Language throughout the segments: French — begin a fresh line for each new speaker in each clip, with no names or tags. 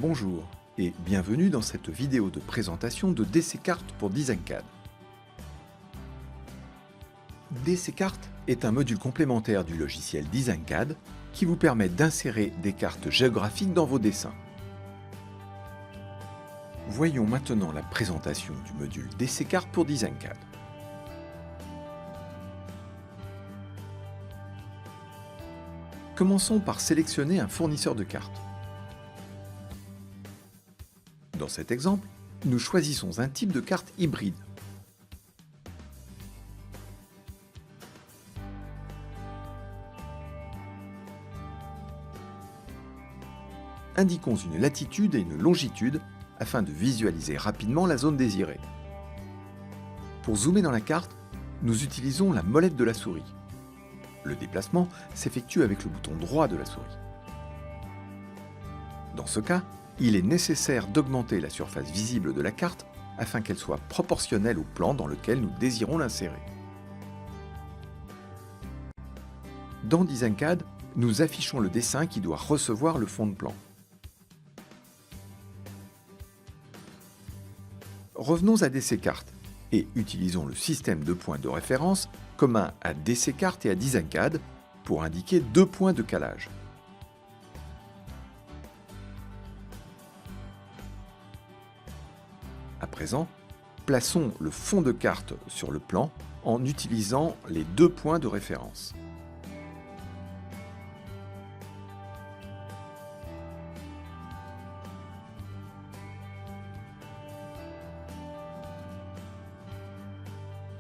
Bonjour et bienvenue dans cette vidéo de présentation de DCKart pour DesignCAD. DCKart est un module complémentaire du logiciel DesignCAD qui vous permet d'insérer des cartes géographiques dans vos dessins. Voyons maintenant la présentation du module DCKart pour DesignCAD. Commençons par sélectionner un fournisseur de cartes. Dans cet exemple, nous choisissons un type de carte hybride. Indiquons une latitude et une longitude afin de visualiser rapidement la zone désirée. Pour zoomer dans la carte, nous utilisons la molette de la souris. Le déplacement s'effectue avec le bouton droit de la souris. Dans ce cas, il est nécessaire d'augmenter la surface visible de la carte afin qu'elle soit proportionnelle au plan dans lequel nous désirons l'insérer. Dans DesignCAD, nous affichons le dessin qui doit recevoir le fond de plan. Revenons à DCKart et utilisons le système de points de référence commun à DCKart et à DesignCAD pour indiquer deux points de calage. À présent, plaçons le fond de carte sur le plan en utilisant les deux points de référence.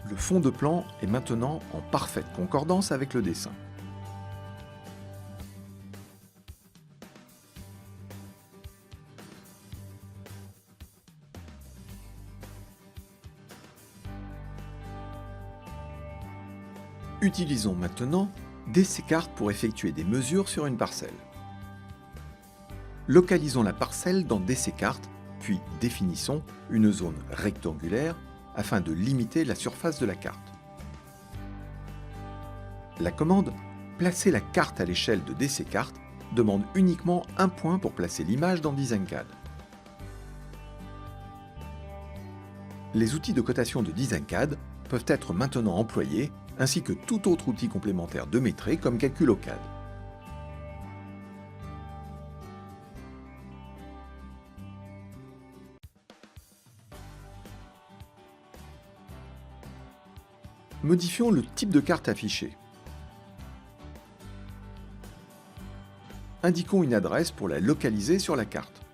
Le fond de plan est maintenant en parfaite concordance avec le dessin. Utilisons maintenant DCKart pour effectuer des mesures sur une parcelle. Localisons la parcelle dans DCKart, puis définissons une zone rectangulaire afin de limiter la surface de la carte. La commande « Placer la carte à l'échelle de DCKart » demande uniquement un point pour placer l'image dans DesignCAD. Les outils de cotation de DesignCAD peuvent être maintenant employés, ainsi que tout autre outil complémentaire de Métré comme Calculocad. Modifions le type de carte affichée. Indiquons une adresse pour la localiser sur la carte.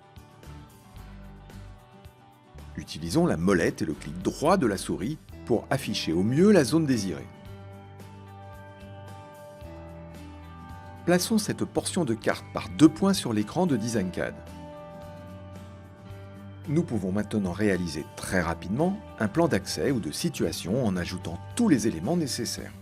Utilisons la molette et le clic droit de la souris pour afficher au mieux la zone désirée. Plaçons cette portion de carte par deux points sur l'écran de DesignCAD. Nous pouvons maintenant réaliser très rapidement un plan d'accès ou de situation en ajoutant tous les éléments nécessaires.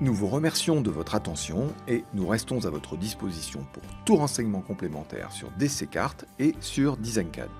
Nous vous remercions de votre attention et nous restons à votre disposition pour tout renseignement complémentaire sur DCKart et sur DesignCAD.